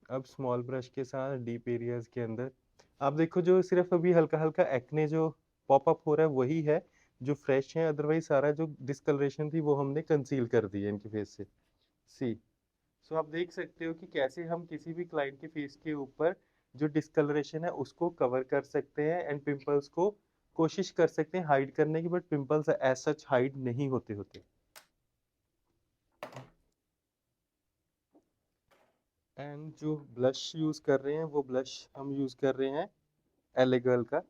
अब स्मॉल ब्रश के साथ डीप एरियाज़ के अंदर आप देखो, जो सिर्फ़ अभी हल्का-हल्का एक्ने जो पॉप अप हो रहा है वही है, जो फ्रेश है, अदरवाइज़ सारा जो डिस्कलरेशन थी वो हमने कंसील कर दी है इनके फेस से। सी सो आप देख सकते हो कि कैसे हम किसी भी क्लाइंट के फेस के ऊपर जो डिस्कलरेशन है उसको कवर कर सकते हैं, एंड पिंपल्स को कोशिश कर सकते हैं हाइड करने की, but pimples as such hide नहीं होते। एंड जो ब्लश यूज़ कर रहे हैं वो ब्लश हम यूज़ कर रहे हैं एले गर्ल का।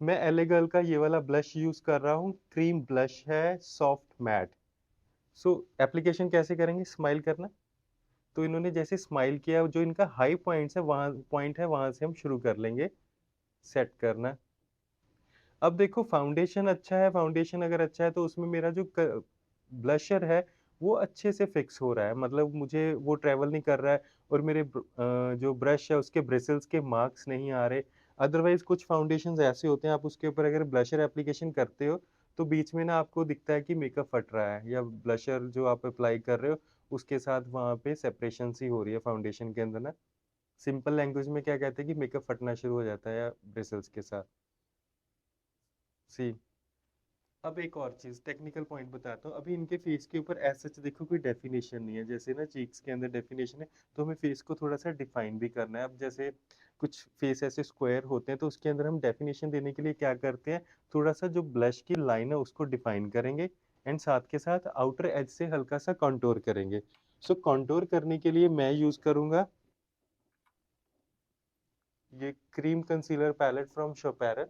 मैं एले गर्ल का ये वाला ब्लश यूज़ कर रहा हूँ, क्रीम ब्लश है, सॉफ्ट मैट। सो एप्लीकेशन कैसे करेंगे, स्माइल करना। तो इन्होंने जैसे स्माइल किया, जो इनका हाई पॉइंट है वहाँ से हम शुरू कर लेंगे सेट करना। अब देखो फाउंडेशन अच्छा है, फाउंडेशन अगर अच्छा है तो उसमें मेरा जो ब्लशर है वो अच्छे से फिक्स हो रहा है, मतलब मुझे वो ट्रैवल नहीं कर रहा है, और मेरे जो ब्रश है उसके ब्रिसल्स के मार्क्स नहीं आ रहे। अदरवाइज कुछ फाउंडेशंस ऐसे होते हैं, आप उसके ऊपर अगर ब्लशर एप्लीकेशन करते हो तो बीच में ना आपको दिखता है कि मेकअप फट रहा है, या ब्लशर जो आप अप्लाई कर रहे हो उसके साथ वहाँ पे सेपरेशन सी हो रही है फाउंडेशन के अंदर ना। सिंपल लैंग्वेज में क्या कहते हैं कि मेकअप फटना शुरू हो जाता है या ब्रिसल्स के साथ। सी अब एक और चीज़ टेक्निकल पॉइंट बताता हूँ। अभी इनके फेस के ऊपर ऐसा सच देखो कोई डेफिनेशन नहीं है, जैसे ना चीक्स के अंदर डेफिनेशन है, तो हमें फेस को थोड़ा सा डिफाइन भी करना है। अब जैसे कुछ फेस ऐसे स्क्वायर होते हैं तो उसके अंदर हम डेफिनेशन देने के लिए क्या करते हैं, थोड़ा सा जो ब्लश की लाइन है उसको डिफाइन करेंगे, एंड साथ के साथ आउटर एज से हल्का सा कॉन्टोर करेंगे। सो कॉन्टोर करने के लिए मैं यूज करूंगा ये क्रीम कंसीलर पैलेट फ्रॉम शोपैरल।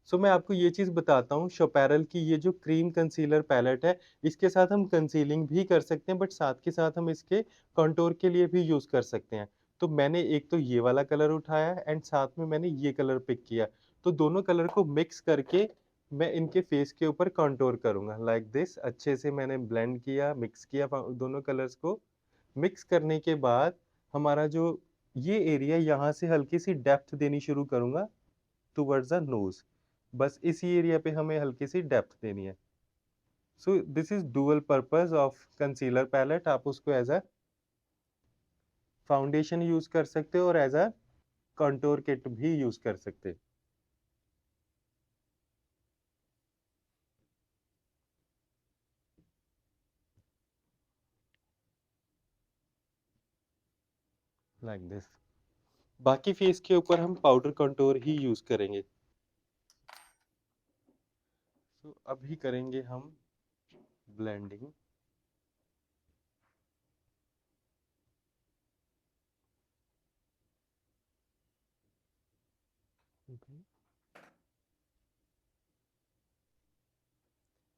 सो मैं आपको ये चीज़ बताता हूँ, शोपैरल की ये जो क्रीम कंसीलर पैलेट है, इसके साथ हम कंसीलिंग भी कर सकते हैं, बट साथ के साथ हम इसके कंटूर के लिए भी यूज़ कर सकते हैं। तो मैंने एक तो ये वाला कलर उठाया, एंड साथ में मैंने ये कलर पिक किया। तो दोनों कलर को मिक्स करके मैं इनके फेस के ऊपर कंटूर करूँगा लाइक दिस। अच्छे से मैंने ब्लेंड किया, मिक्स किया दोनों कलर्स को। मिक्स करने के बाद हमारा जो ये एरिया, यहाँ से हल्की सी डेप्थ देनी शुरू करूँगा टुवर्ड्स द नोज़। बस इसी एरिया पे हमें हल्की सी डेप्थ देनी है। So this is dual purpose of concealer palette. आप उसको एज अ फाउंडेशन यूज कर सकते हो और एज अ कंटूर किट भी यूज कर सकते हो। Like this. बाकी फेस के ऊपर हम पाउडर कंटूर ही यूज करेंगे। तो अभी करेंगे हम ब्लेंडिंग।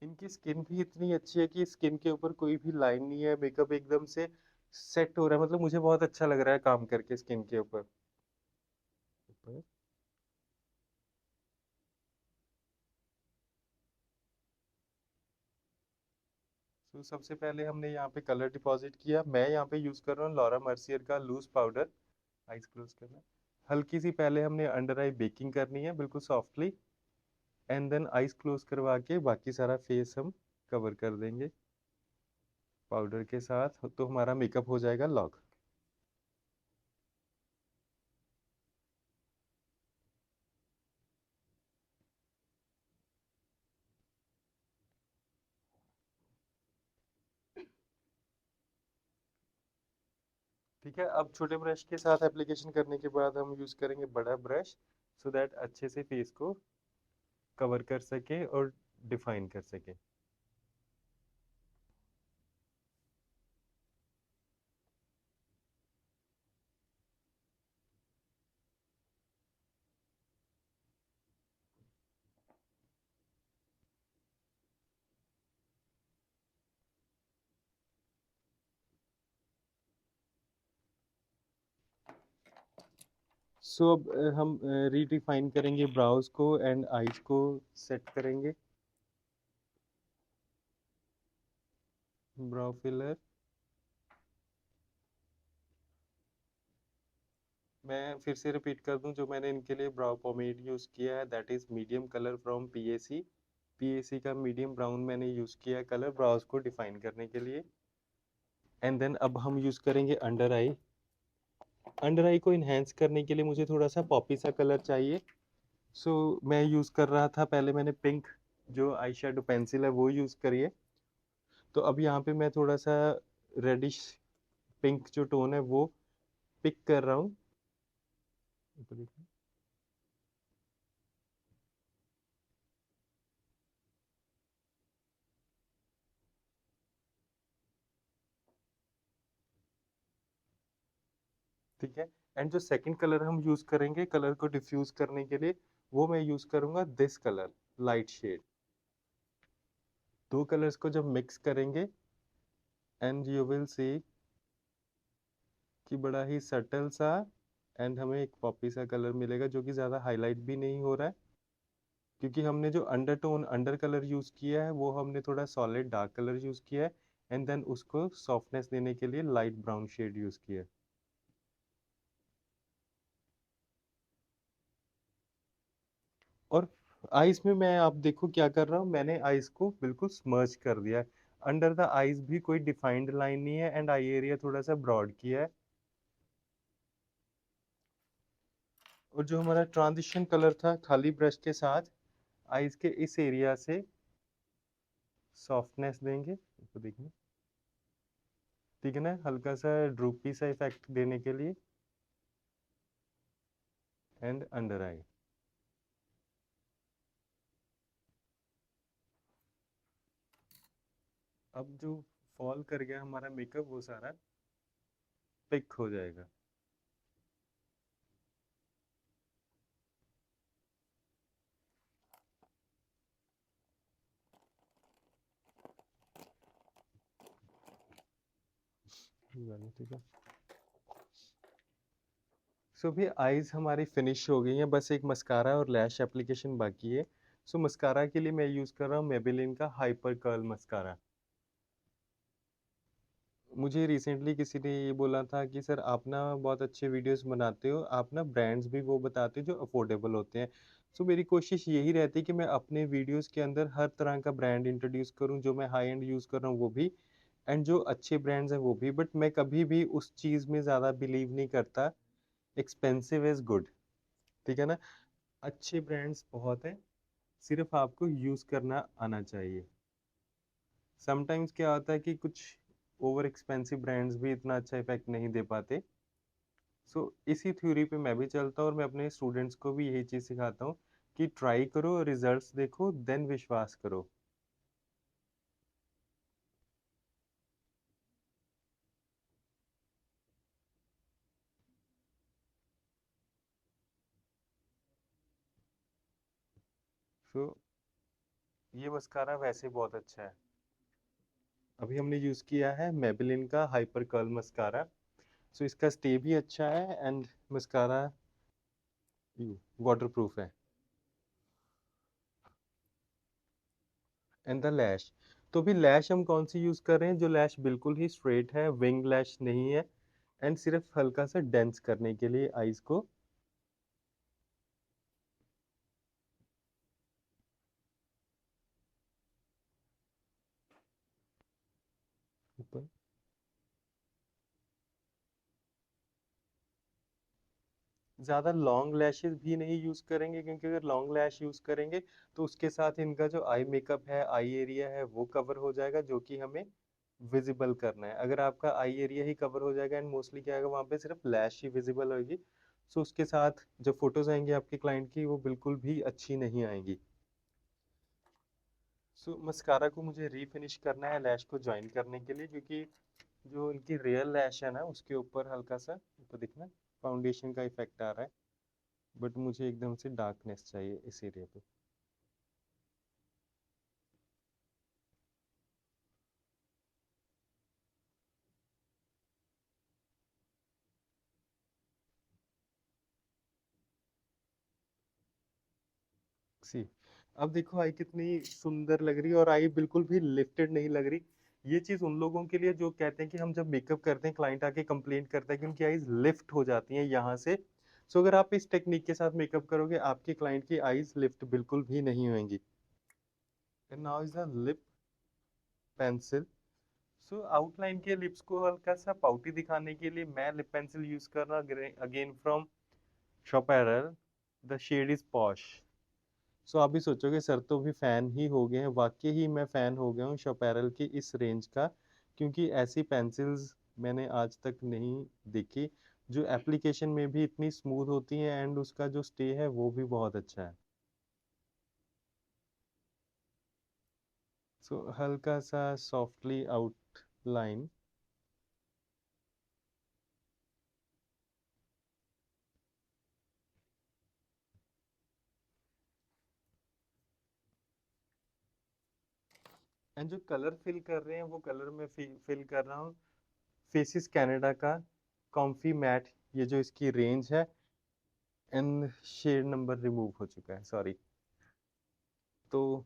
इनकी स्किन भी इतनी अच्छी है कि स्किन के ऊपर कोई भी लाइन नहीं है, मेकअप एकदम से सेट हो रहा है, मतलब मुझे बहुत अच्छा लग रहा है काम करके स्किन के ऊपर। ऊपर। तो सबसे पहले हमने यहाँ पे कलर डिपॉजिट किया। मैं यहाँ पे यूज कर रहा हूँ लॉरा मर्सियर का लूज पाउडर। आइज क्लोज करना। हल्की सी पहले हमने अंडर आई बेकिंग करनी है बिल्कुल softly, and then eyes close करवा के बाकी सारा फेस हम कवर कर देंगे पाउडर के साथ, तो हमारा मेकअप हो जाएगा लॉक। ठीक है, अब छोटे ब्रश के साथ एप्लीकेशन करने के बाद हम यूज करेंगे बड़ा ब्रश, सो दैट अच्छे से फेस को कवर कर सके और डिफाइन कर सके। सो अब हम रीडिफाइन करेंगे ब्राउज को एंड आईज को सेट करेंगे। ब्राउ फिलर। मैं फिर से रिपीट कर दूं, जो मैंने इनके लिए ब्राउ पोमेड यूज़ किया है that is medium colour from PAC. PAC का मीडियम ब्राउन मैंने यूज़ किया है कलर ब्राउज को डिफाइन करने के लिए। एंड देन अब हम यूज़ करेंगे अंडर आई। अंडर आई को इन्हेंस करने के लिए मुझे थोड़ा सा पॉपी सा कलर चाहिए। सो मैं यूज़ कर रहा था, पहले मैंने पिंक जो आई शेडो पेंसिल है वो यूज़ करिए। तो अब यहाँ पे मैं थोड़ा सा रेडिश पिंक जो टोन है वो पिक कर रहा हूँ। ठीक है। एंड जो सेकंड कलर हम यूज करेंगे कलर को डिफ्यूज करने के लिए, वो मैं यूज करूंगा दिस कलर, लाइट शेड। दो कलर्स को जब मिक्स करेंगे एंड यू विल सी कि बड़ा ही सटल सा एंड हमें एक पॉपी सा कलर मिलेगा जो कि ज़्यादा हाईलाइट भी नहीं हो रहा है, क्योंकि हमने जो अंडरटोन अंडर कलर यूज़ किया है वो हमने थोड़ा सॉलिड डार्क कलर यूज़ किया है, एंड देन उसको सॉफ्टनेस देने के लिए लाइट ब्राउन शेड यूज़ किया है। और आइस में मैं आप देखो क्या कर रहा हूँ, मैंने आइस को बिल्कुल स्मर्ज कर दिया है। अंडर द आइज भी कोई डिफाइंड लाइन नहीं है एंड आई एरिया थोड़ा सा ब्रॉड किया है। और जो हमारा ट्रांजिशन कलर था खाली ब्रश के साथ आइज के इस एरिया से सॉफ्टनेस देंगे, इसको देखिए। ठीक है ना, हल्का सा ड्रूपी सा इफेक्ट देने के लिए। एंड अंडर आई। अब जो फॉल कर गया हमारा मेकअप वो सारा पिक हो जाएगा। ठीक है। सो भी आईज हमारी फिनिश हो गई हैं, बस एक मस्कारा और लैश एप्लीकेशन बाकी है। सो मस्कारा के लिए मैं यूज़ कर रहा हूँ मेबेलिन का हाइपर कर्ल मस्कारा। मुझे रिसेंटली किसी ने ये बोला था कि सर आप ना बहुत अच्छे वीडियोस बनाते हो, आप ना ब्रांड्स भी वो बताते हो जो अफोर्डेबल होते हैं। सो मेरी कोशिश यही रहती है कि मैं अपने वीडियोस के अंदर हर तरह का ब्रांड इंट्रोड्यूस करूं, जो मैं हाई एंड यूज़ कर रहा हूँ वो भी, एंड जो अच्छे ब्रांड्स हैं वो भी, बट मैं कभी भी उस चीज़ में ज़्यादा बिलीव नहीं करता। Expensive is good. ठीक है ना। अच्छे ब्रांड्स बहुत हैं, सिर्फ आपको यूज़ करना आना चाहिए। समटाइम्स क्या होता है कि कुछ ओवर एक्सपेंसिव ब्रांड्स भी इतना अच्छा इफेक्ट नहीं दे पाते। सो इसी थ्योरी पे मैं भी चलता हूँ और मैं अपने स्टूडेंट्स को भी यही चीज़ सिखाता हूँ कि ट्राई करो, रिजल्ट्स देखो, देन विश्वास करो। सो ये मस्कारा वैसे बहुत अच्छा है। अभी हमने यूज़ किया है मेबेलिन का हाइपर कर्ल मस्कारा। सो इसका स्टे भी अच्छा है एंड मस्कारा वाटर प्रूफ है। एंड द लैश, तो भी लैश हम कौन सी यूज़ कर रहे हैं जो लैश बिल्कुल ही स्ट्रेट है, विंग लैश नहीं है, एंड सिर्फ हल्का सा डेंस करने के लिए आईज को ऊपर। ज़्यादा लॉन्ग लैशेस भी नहीं यूज़ करेंगे क्योंकि अगर लॉन्ग लैश यूज़ करेंगे तो उसके साथ इनका जो आई मेकअप है, आई एरिया है, वो कवर हो जाएगा जो कि हमें विजिबल करना है। अगर आपका आई एरिया ही कवर हो जाएगा एंड मोस्टली क्या होगा, वहाँ पे सिर्फ लैश ही विजिबल होगी, सो उसके साथ जो फोटोज आएंगी आपके क्लाइंट की वो बिल्कुल भी अच्छी नहीं आएंगी। सो मस्कारा को मुझे रीफिनिश करना है लैश को ज्वाइन करने के लिए, क्योंकि जो इनकी रियल लैश है ना उसके ऊपर हल्का सा ऊपर दिखना फाउंडेशन का इफेक्ट आ रहा है, बट मुझे एकदम से डार्कनेस चाहिए इस एरिया पे। सी, अब देखो आई कितनी सुंदर लग रही है और आई बिल्कुल भी लिफ्टेड नहीं लग रही। ये चीज उन लोगों के लिए जो कहते हैं कि हम जब मेकअप करते हैं क्लाइंट आके कंप्लेंट करता है कि उनकी आईज लिफ्ट हो जाती हैं यहाँ से। सो अगर आप इस टेक्निक के साथ मेकअप करोगे आपके क्लाइंट की आईज लिफ्ट बिल्कुल भी नहीं होंगी। And now is the lip pencil. So outline के लिप्स को हल्का सा पाउटी दिखाने के लिए मैं लिप पेंसिल यूज कर रहा, again from Shoperal, the shade is posh. So आप भी सोचोगे सर तो भी फैन ही हो गए हैं, वाकई ही मैं फैन हो गया हूँ शॉपेरल की इस रेंज का, क्योंकि ऐसी पेंसिल्स मैंने आज तक नहीं देखी जो एप्लीकेशन में भी इतनी स्मूथ होती हैं एंड उसका जो स्टे है वो भी बहुत अच्छा है। सो हल्का सा सॉफ्टली आउटलाइन। एंड जो कलर फिल कर रहे हैं वो कलर मैं फिल कर रहा हूँ फेसिस कनाडा का कॉम्फी मैट, ये जो इसकी रेंज है। एंड शेड नंबर रिमूव हो चुका है, सॉरी। तो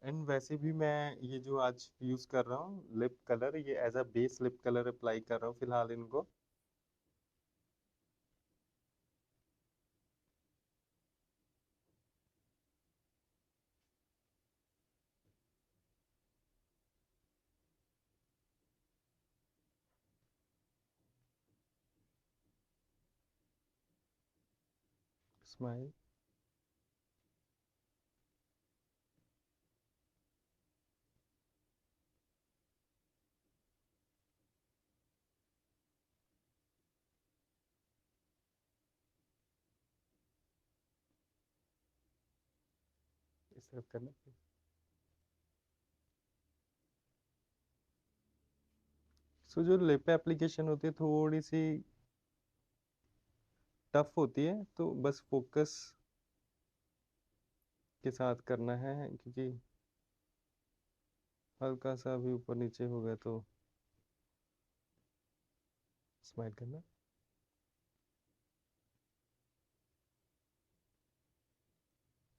एंड वैसे भी मैं ये जो आज यूज कर रहा हूँ लिप कलर, ये as a base lip colour apply कर रहा हूँ फिलहाल इनको। स्माइल। इस तरफ करना। सो जो लिप एप्लीकेशन होती है थोड़ी सी टफ होती है, तो बस फोकस के साथ करना है, क्योंकि हल्का सा भी ऊपर नीचे हो गया तो स्माइल करना।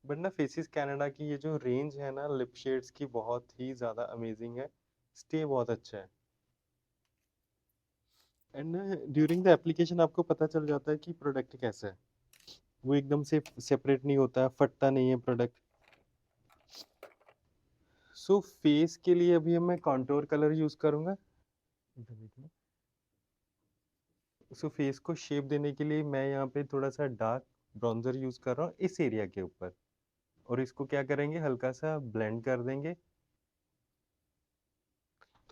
बट ना फेसिस कनाडा की ये जो रेंज है ना लिप शेड्स की बहुत ही ज़्यादा अमेजिंग है, स्टे बहुत अच्छा है। एंड ड्यूरिंग द एप्लीकेशन आपको पता चल जाता है कि प्रोडक्ट कैसा है, वो एकदम से सेपरेट नहीं होता है, फटता नहीं है प्रोडक्ट। सो फेस के लिए अभी मैं कॉन्टोर कलर यूज करूंगा। सो फेस को शेप देने के लिए मैं यहाँ पे थोड़ा सा डार्क ब्रॉन्जर यूज कर रहा हूँ इस एरिया के ऊपर। और इसको क्या करेंगे, हल्का-सा ब्लेंड कर देंगे।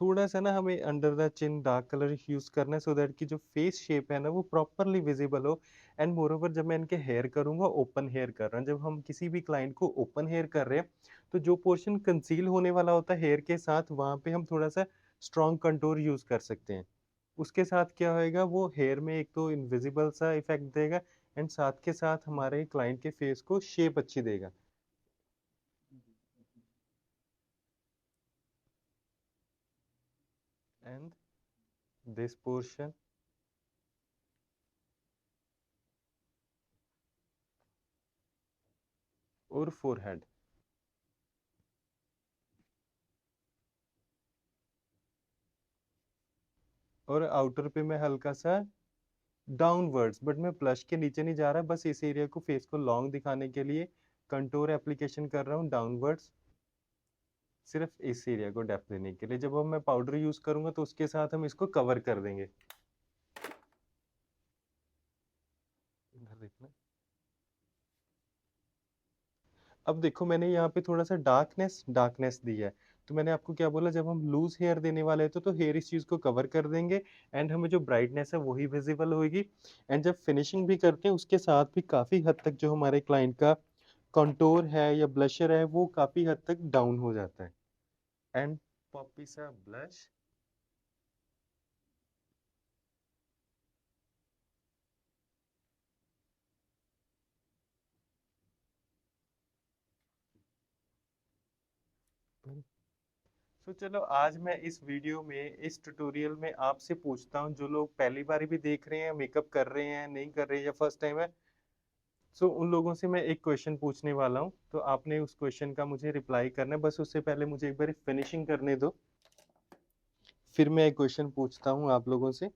थोड़ा-सा ना हमें under the chin dark colour use करना है, सो दैट कि जो फेस शेप है ना वो प्रॉपरली विज़िबल हो। एंड मोरओवर जब मैं इनके हेयर करूँगा, ओपन हेयर कर रहा हूँ। जब हम किसी भी क्लाइंट को ओपन हेयर कर रहे हैं, तो जो पोर्शन कंसील होने वाला होता है हेयर के साथ, वहाँ पे हम थोड़ा-सा स्ट्रॉन्ग कंटूर यूज़ कर सकते हैं। उसके साथ क्या होएगा, वो हेयर में एक तो इनविजिबल सा इफ़ेक्ट देगा, एंड साथ के साथ हमारे क्लाइंट के फेस को शेप अच्छी देगा। एंड दिस पोर्शन और फोरहेड। और आउटर पे मैं हल्का-सा डाउनवर्ड्स, बट मैं ब्लश के नीचे नहीं जा रहा, बस इस एरिया को फेस को लॉन्ग दिखाने के लिए कंटूर एप्लीकेशन कर रहा हूँ डाउनवर्ड्स, सिर्फ इस एरिया को डेप्थ देने के लिए। जब अब मैं पाउडर यूज़ करूँगा तो उसके साथ हम इसको कवर कर देंगे। इधर देखना। अब देखो मैंने यहाँ पे थोड़ा-सा डार्कनेस डार्कनेस दी है। तो मैंने आपको क्या बोला, जब हम लूज़ हेयर देने वाले हैं तो हेयर इस चीज़ को कवर कर देंगे, एंड हमें जो ब्राइटनेस है वही विज़िबल होएगी। एंड जब फिनिशिंग भी करते हैं उसके साथ भी काफ़ी हद तक जो हमारे क्लाइंट का कंटूर है या ब्लशर है वो काफ़ी हद तक डाउन हो जाता है। एंड पॉपी सा ब्लश। तो चलो आज मैं इस वीडियो में, इस ट्यूटोरियल में आपसे पूछता हूँ, जो लोग पहली बार भी देख रहे हैं, मेकअप कर रहे हैं, नहीं कर रहे हैं या फर्स्ट टाइम है, सो उन लोगों से मैं एक क्वेश्चन पूछने वाला हूँ। तो आपने उस क्वेश्चन का मुझे रिप्लाई करना है, बस उससे पहले मुझे एक बार फिनिशिंग करने दो, फिर मैं एक क्वेश्चन पूछता हूँ आप लोगों से।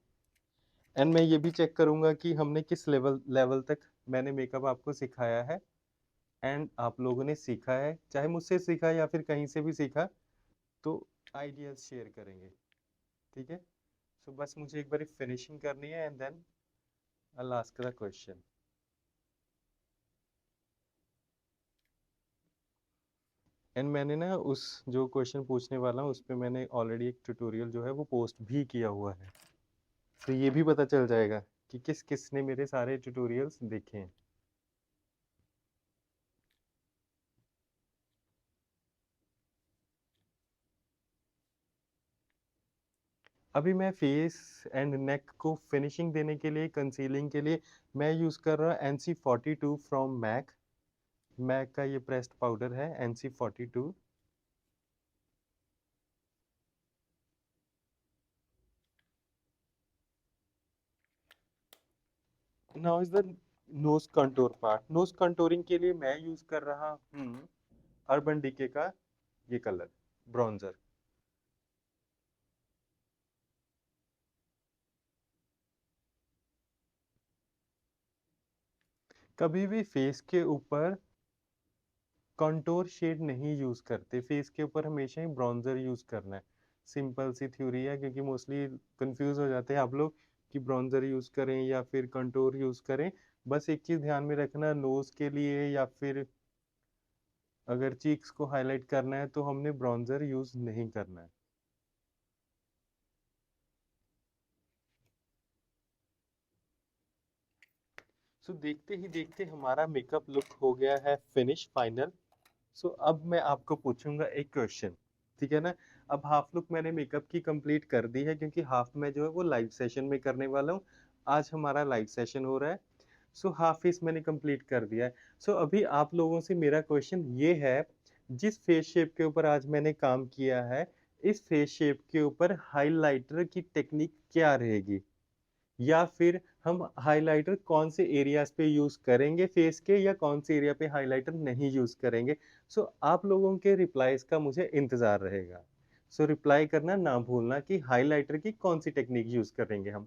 एंड मैं ये भी चेक करूंगा कि हमने किस लेवल लेवल तक मैंने मेकअप आपको सिखाया है, एंड आप लोगों ने सीखा है, चाहे मुझसे सीखा या फिर कहीं से भी सीखा, तो आइडियाज शेयर करेंगे। ठीक है। सो बस मुझे एक बार फिनिशिंग करनी है, and then I will ask the question. And मैंने ना उस जो क्वेश्चन पूछने वाला हूँ उस पे मैंने ऑलरेडी एक ट्यूटोरियल जो है वो पोस्ट भी किया हुआ है, तो ये भी पता चल जाएगा कि किस किस ने मेरे सारे ट्यूटोरियल्स देखे हैं। अभी मैं फेस एंड नेक को फिनिशिंग देने के लिए, कंसीलिंग के लिए मैं यूज़ कर रहा हूँ NC42 फ्रॉम मैक। मैक का ये प्रेस्ड पाउडर है NC42। Now is the nose contour part. Nose contouring के लिए मैं यूज़ कर रहा हूँ अर्बन डीके का ये कलर ब्रॉन्जर। कभी भी फेस के ऊपर कंटूर शेड नहीं यूज़ करते, फेस के ऊपर हमेशा ही ब्रॉन्जर यूज़ करना है। सिंपल सी थ्योरी है, क्योंकि मोस्टली कंफ्यूज हो जाते हैं आप लोग कि ब्रॉन्जर यूज़ करें या फिर कंटूर यूज़ करें। बस एक चीज़ ध्यान में रखना, नोज़ के लिए या फिर अगर चीक्स को हाईलाइट करना है तो हमने ब्रॉन्जर यूज़ नहीं करना है। सो देखते ही देखते हमारा मेकअप लुक हो गया है फिनिश फाइनल। सो अब मैं आपको पूछूंगा एक क्वेश्चन, ठीक है ना। अब हाफ लुक मैंने मेकअप की कंप्लीट कर दी है, क्योंकि हाफ में जो है वो लाइव सेशन में करने वाला हूँ। आज हमारा लाइव सेशन हो रहा है। सो हाफ फेस मैंने कंप्लीट कर दिया है। सो अभी आप लोगों से मेरा क्वेश्चन ये है, जिस फेस शेप के ऊपर आज मैंने काम किया है, इस फेस शेप के ऊपर हाइलाइटर की टेक्निक क्या रहेगी, या फिर हम हाइलाइटर कौन से एरियाज पे यूज करेंगे फेस के, या कौन से एरिया पे हाइलाइटर नहीं यूज करेंगे। सो आप लोगों के रिप्लाईज का मुझे इंतजार रहेगा। सो रिप्लाई करना ना भूलना कि हाइलाइटर की कौन सी टेक्निक यूज करेंगे हम।